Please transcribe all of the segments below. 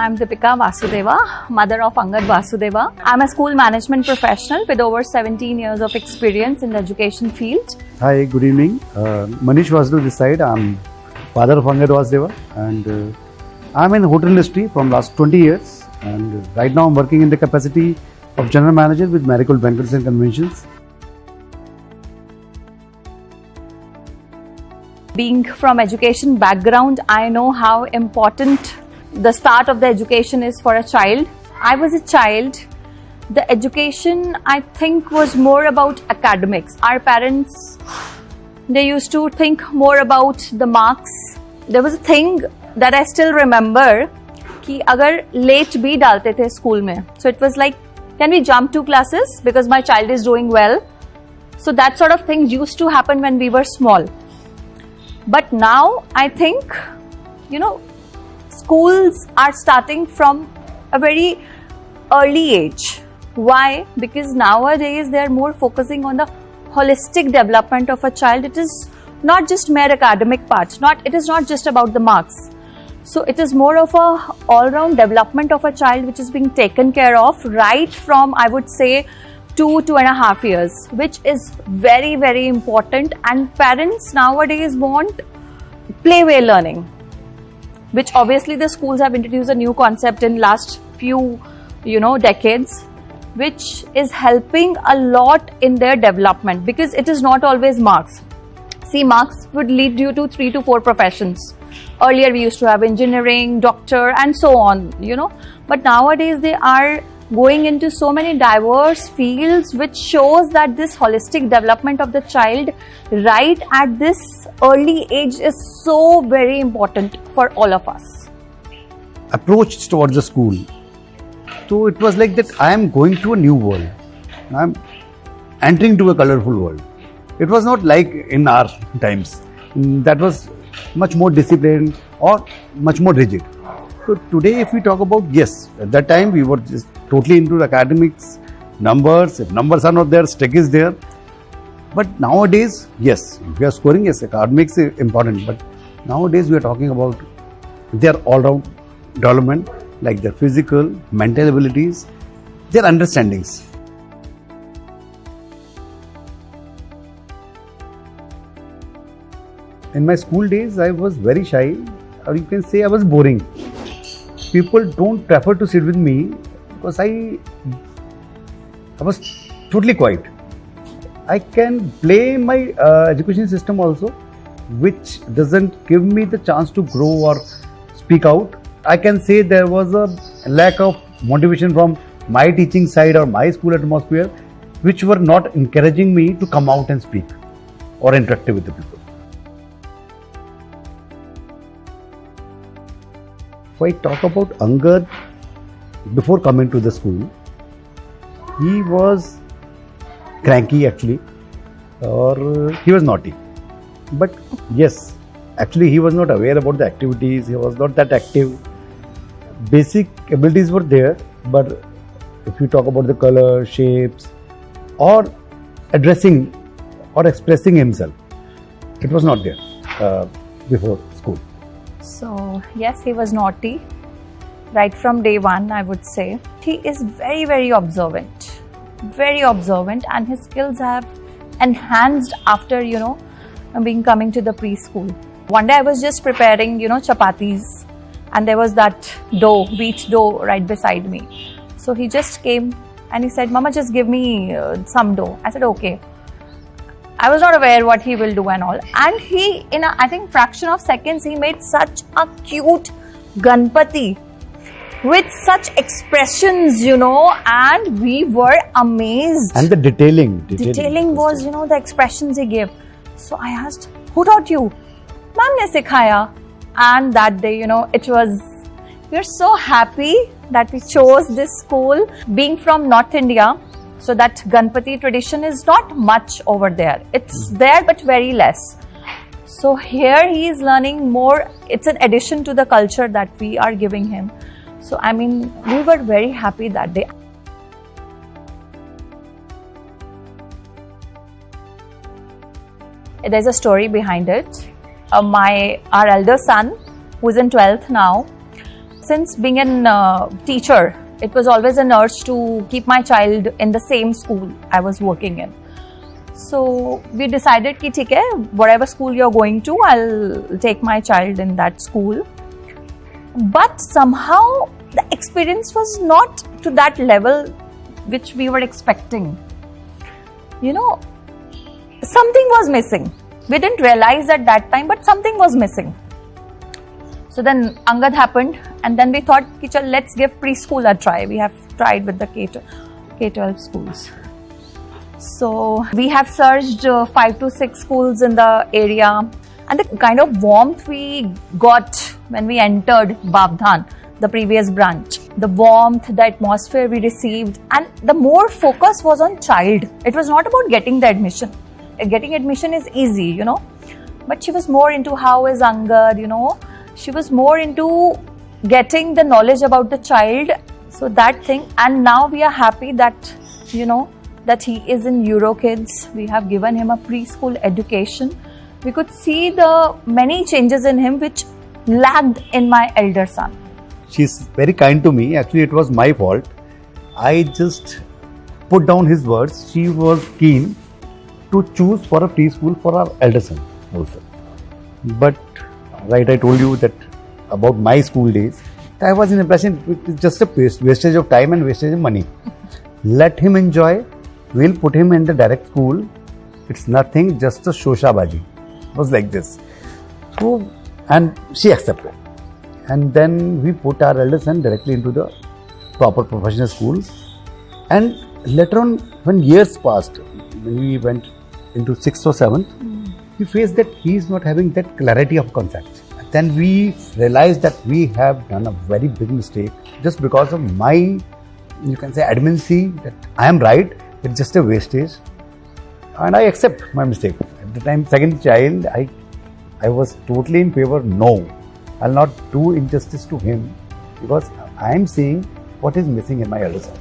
I'm Deepika Vasudeva, mother of Angad Vasudeva. I'm a school management professional with over 17 years of experience in the education field. Hi, good evening. Manish Vasudeva this side. I'm father of Angad Vasudeva and I'm in the hotel industry from last 20 years and right now I'm working in the capacity of general manager with Marigold Banquets and Conventions. Being from education background, I know how important the start of the education is for a child. I was a child. The education, I think, was more about academics. Our parents, they used to think more about the marks. There was a thing that I still remember कि अगर late भी डालते थे school में. So it was like, can we jump 2 classes because my child is doing well? So that sort of thing used to happen when we were small. But now I think, schools are starting from a very early age. Why? Because nowadays they are more focusing on the holistic development of a child. It is not just mere academic part. It is not just about the marks. So it is more of a all-round development of a child which is being taken care of right from, I would say, 2.5 years, which is very, very important. And parents nowadays want play-way learning, which obviously the schools have introduced a new concept in last few, decades, which is helping a lot in their development because it is not always marks. See, marks would lead you to 3 to 4 professions. Earlier we used to have engineering, doctor and so on, but nowadays they are going into so many diverse fields, which shows that this holistic development of the child right at this early age is so very important for all of us. Approach towards the school. So it was like that I am going to a new world. I am entering to a colorful world. It was not like in our times. That was much more disciplined or much more rigid. So today if we talk about, yes, at that time we were just totally into the academics, numbers. If numbers are not there, stick is there. But nowadays, yes, if we are scoring, yes, academics is important. But nowadays we are talking about their all-round development, like their physical, mental abilities, their understandings. In my school days, I was very shy, or you can say I was boring. People don't prefer to sit with me because I was totally quiet. I can blame my education system also, which doesn't give me the chance to grow or speak out. I can say there was a lack of motivation from my teaching side or my school atmosphere, which were not encouraging me to come out and speak or interact with the people. If I talk about Angad, before coming to the school, he was cranky actually, or he was naughty. But yes, actually he was not aware about the activities, he was not that active. Basic abilities were there, but if you talk about the color, shapes, or addressing or expressing himself, it was not there before school. So yes, he was naughty right from day one, I would say. He is very, very observant, and his skills have enhanced after, coming to the preschool. One day I was just preparing, chapatis, and there was that dough, wheat dough right beside me. So he just came and he said, "Mama, just give me some dough." I said, "Okay." I was not aware what he will do and all. And he, in a, I think, fraction of seconds, he made such a cute Ganpati with such expressions, and we were amazed. And the detailing. Detailing was, the expressions he gave. So I asked, "Who taught you?" "Ma'am ne sikhaya." And that day, we were so happy that we chose this school. Being from North India, so that Ganpati tradition is not much over there. It's there, but very less. So here he is learning more. It's an addition to the culture that we are giving him. So, we were very happy that day. There's a story behind it. Our elder son, who is in 12th now, Since being a teacher, it was always an urge to keep my child in the same school I was working in. So we decided कि ठीक है, whatever school you're going to, I'll take my child in that school. But somehow the experience was not to that level which we were expecting. You know, something was missing. We didn't realize at that time, but something was missing. So then Angad happened, and then we thought, chal, let's give preschool a try. We have tried with the K-12 schools. So we have searched 5 to 6 schools in the area, and the kind of warmth we got when we entered Bavdhan, the previous branch, the warmth, the atmosphere we received, and the more focus was on child. It was not about getting the admission. Getting admission is easy, you know, but she was more into how is Angad, you know. She was more into getting the knowledge about the child. So that thing, and now we are happy that, you know, that he is in EuroKids. We have given him a preschool education. We could see the many changes in him which lagged in my elder son. She's very kind to me. Actually, it was my fault. I just put down his words. She was keen to choose for a preschool for our elder son also. But right, I told you that about my school days. I was in impression it's just a wastage of time and wastage of money. Let him enjoy. We'll put him in the direct school. It's nothing, just a shoshabaji. It was like this. So, and she accepted. And then we put our elder son directly into the proper professional school. And later on, when years passed, when we went into 6th or 7th, we faced that he is not having that clarity of concept. Then we realized that we have done a very big mistake just because of my, you can say, adamantly that I am right, it's just a wastage. And I accept my mistake. At the time, second child, I was totally in favor, no, I'll not do injustice to him because I am seeing what is missing in my elder son.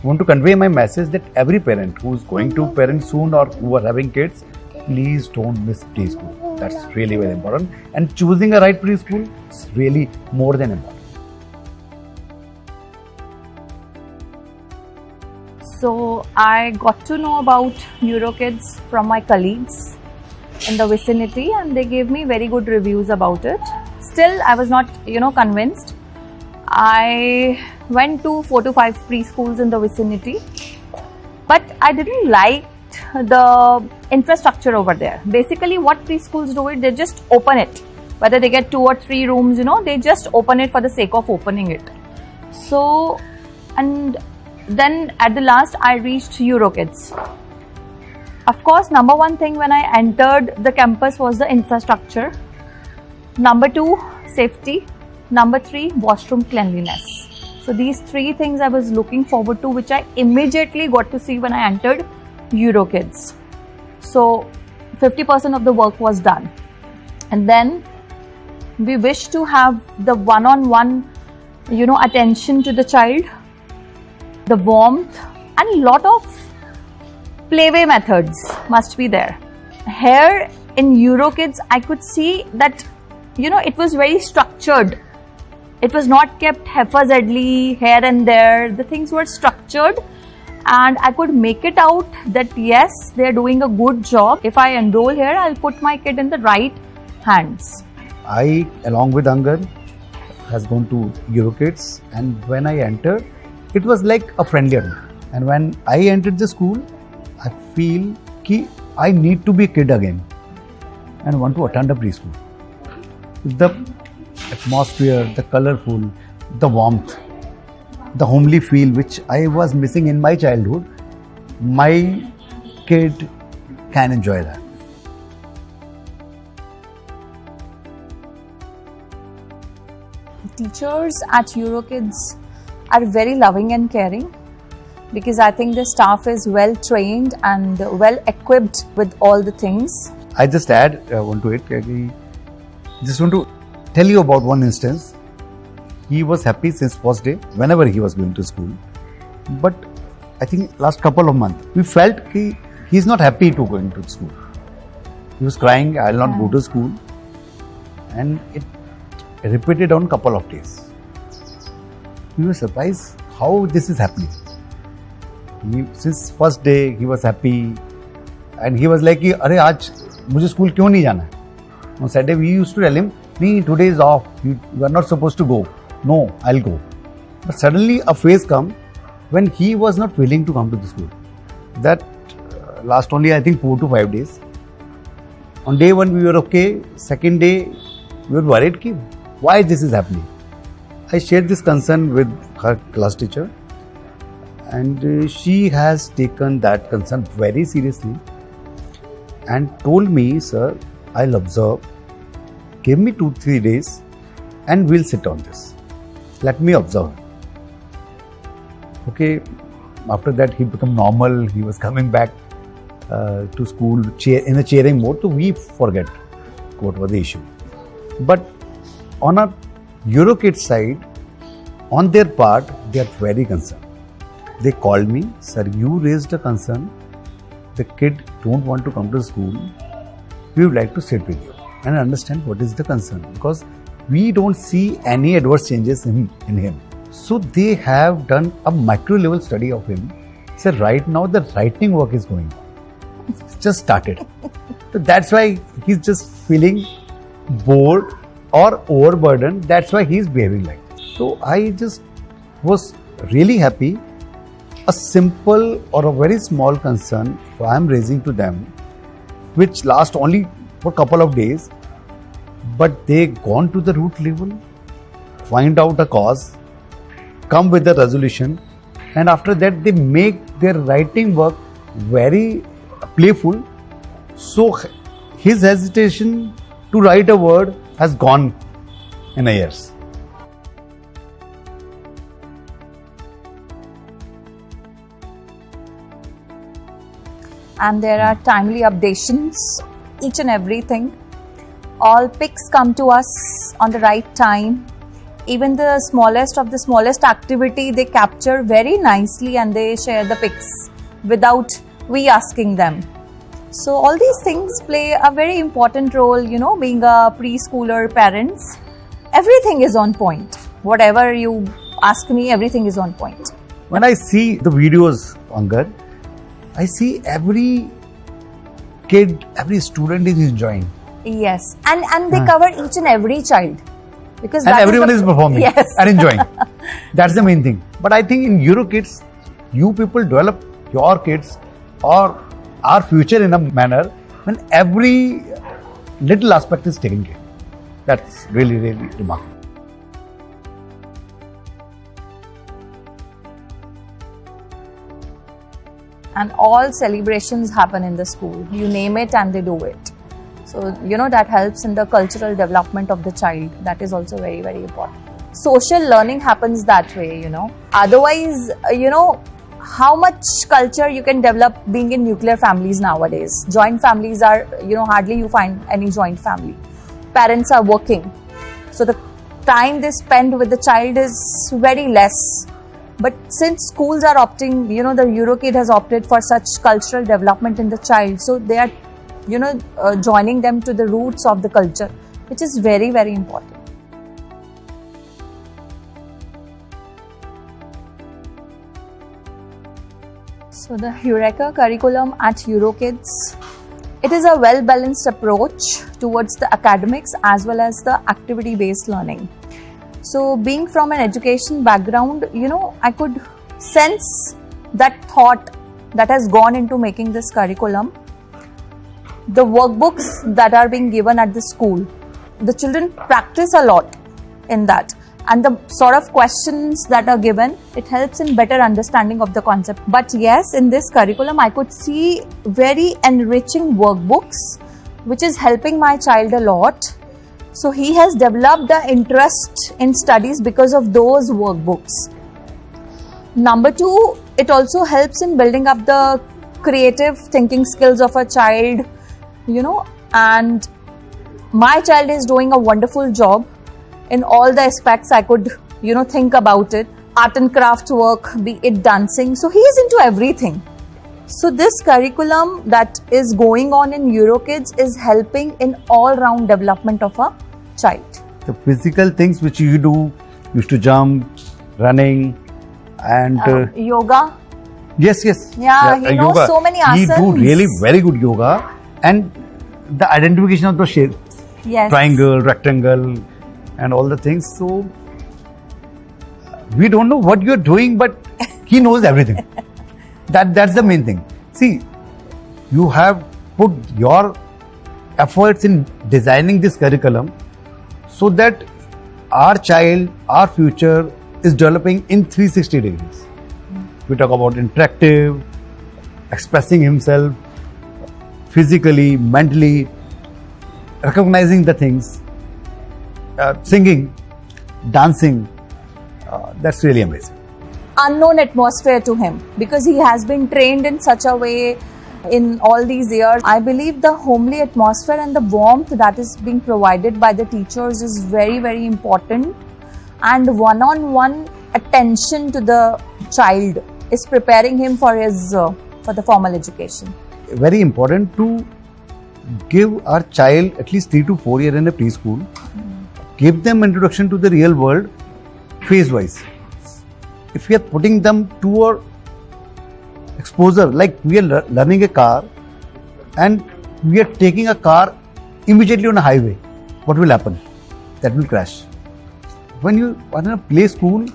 I want to convey my message that every parent who is going to parent soon or who are having kids, please don't miss preschool. That's really very important. And choosing a right preschool is really more than important. So I got to know about EuroKids from my colleagues in the vicinity, and they gave me very good reviews about it. Still, I was not, you know, convinced. I went to 4 to 5 preschools in the vicinity, but I didn't like the infrastructure over there. Basically, what preschools do, they just open it. Whether they get 2 or 3 rooms, you know, they just open it for the sake of opening it. So, and then at the last, I reached EuroKids. Of course, number one thing when I entered the campus was the infrastructure. Number 2, safety. Number 3, washroom cleanliness. So these 3 things I was looking forward to, which I immediately got to see when I entered EuroKids. So 50% of the work was done. And then we wish to have the one-on-one, you know, attention to the child, the warmth, and lot of playway methods must be there. Here in EuroKids, I could see that, you know, it was very structured. It was not kept haphazardly here and there. The things were structured, and I could make it out that yes, they are doing a good job. If I enroll here, I'll put my kid in the right hands. I, along with Angad, has gone to EuroKids, and when I entered, it was like a friendly atmosphere. And when I entered the school, I feel that I need to be a kid again and want to attend a preschool. The atmosphere, the colorful, the warmth, the homely feel which I was missing in my childhood, my kid can enjoy that. Teachers at EuroKids are very loving and caring, because I think the staff is well trained and well equipped with all the things. I just add one to it. I just want to tell you about one instance. He was happy since first day, whenever he was going to school. But I think last couple of months, we felt he's not happy to going to school. He was crying, I'll not go to school. And it repeated on couple of days. We were surprised how this is happening. Since first day he was happy and he was like, "अरे आज मुझे school क्यों नहीं जाना है?" On Saturday we used to tell him, "नहीं, today is off. You are not supposed to go." "No, I'll go." But suddenly a phase come when he was not willing to come to the school. That last only I think 4 to 5 days. On day 1 we were okay. Second day we were worried कि why this is happening. I shared this concern with her class teacher, and she has taken that concern very seriously and told me, "Sir, I'll observe. Give me 2-3 days and we'll sit on this. Let me observe." Okay, after that he became normal. He was coming back to school in a cheering mode, so we forget what was the issue. But on a EuroKids side, on their part, they are very concerned. They called me, "Sir, you raised a concern. The kid don't want to come to school. We would like to sit with you and understand what is the concern, because we don't see any adverse changes in him." So they have done a micro level study of him. So right now the writing work is going on. It's just started. So that's why he's just feeling bored or overburdened. That's why he's behaving like this. So I just was really happy. A simple or a very small concern I am raising to them, which last only for a couple of days, but they gone to the root level, find out a cause, come with a resolution, and after that they make their writing work very playful. So his hesitation to write a word has gone in a years. And there are timely updations, each and everything. All pics come to us on the right time. Even the smallest of the smallest activity they capture very nicely and they share the pics without we asking them. So all these things play a very important role, being a preschooler parents. Everything is on point. Whatever you ask me, everything is on point. When I see the videos, Angad, I see every kid, every student is enjoying. Yes, and they cover each and every child. Because and everyone is performing and enjoying. That's the main thing. But I think in EuroKids, you people develop your kids or our future in a manner when every little aspect is taken care. That's really, really remarkable. And all celebrations happen in the school. You name it and they do it. So, that helps in the cultural development of the child. That is also very, very important. Social learning happens that way, Otherwise, how much culture you can develop being in nuclear families nowadays. Joint families are, hardly you find any joint family. Parents are working. So the time they spend with the child is very less. But since schools are opting, the EuroKid has opted for such cultural development in the child. So they are joining them to the roots of the culture, which is very, very important. So the Heureka curriculum at EuroKids, it is a well-balanced approach towards the academics as well as the activity-based learning. So being from an education background, I could sense that thought that has gone into making this curriculum. The workbooks that are being given at the school, the children practice a lot in that, and the sort of questions that are given, it helps in better understanding of the concept. But yes, in this curriculum I could see very enriching workbooks which is helping my child a lot. So he has developed the interest in studies because of those workbooks. Number 2, it also helps in building up the creative thinking skills of a child, and my child is doing a wonderful job in all the aspects I could, think about it. Art and craft work, be it dancing. So he is into everything. So this curriculum that is going on in EuroKids is helping in all-round development of a child. The physical things which you do, used to jump, running, and yoga. yes. Yeah, he knows yoga. so many He do asanas. really very good yoga, and the identification of the shape, Yes. triangle, rectangle, and all the things. So we don't know what you're doing, but he knows everything. That's the main thing. See, you have put your efforts in designing this curriculum so that our child, our future is developing in 360 degrees. We talk about interactive, expressing himself physically, mentally, recognizing the things, singing, dancing. That's really amazing. Unknown atmosphere to him because he has been trained in such a way in all these years. I believe the homely atmosphere and the warmth that is being provided by the teachers is very, very important, and one-on-one attention to the child is preparing him for his for the formal education. Very important to give our child at least 3 to 4 years in a preschool, give them introduction to the real world phase-wise. If we are putting them to a exposure, like we are learning a car and we are taking a car immediately on a highway, what will happen? That will crash. When you are in a play school,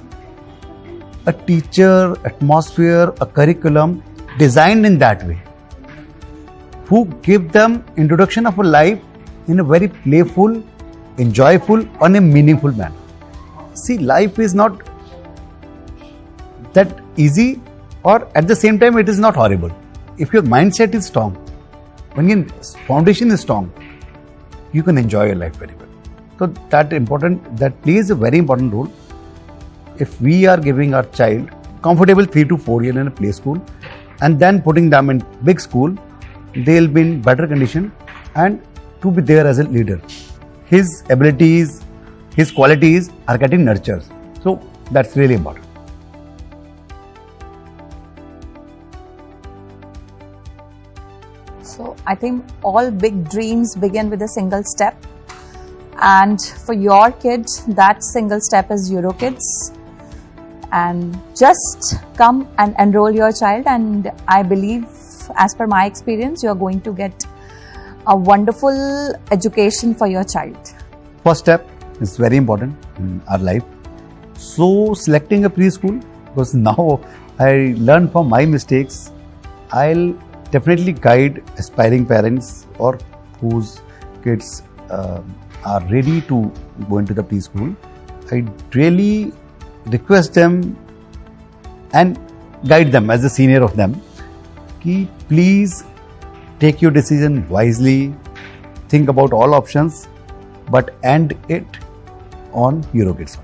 a teacher, atmosphere, a curriculum designed in that way, who give them introduction of a life in a very playful, enjoyable, and a meaningful manner. See, life is not that easy, or at the same time it is not horrible. If your mindset is strong, when your foundation is strong, you can enjoy your life very well. So that plays a very important role. If we are giving our child comfortable 3 to 4 years in a play school and then putting them in big school, they'll be in better condition and to be there as a leader. His abilities, his qualities are getting nurtured. So that's really important. So I think all big dreams begin with a single step, and for your kid that single step is EuroKids. And just come and enroll your child, and I believe, as per my experience, you are going to get a wonderful education for your child. First step is very important in our life. So selecting a preschool, because now I learn from my mistakes, I'll definitely guide aspiring parents or whose kids are ready to go into the preschool. I really request them and guide them as a senior of them कि please take your decision wisely, think about all options, but end it on EuroKids.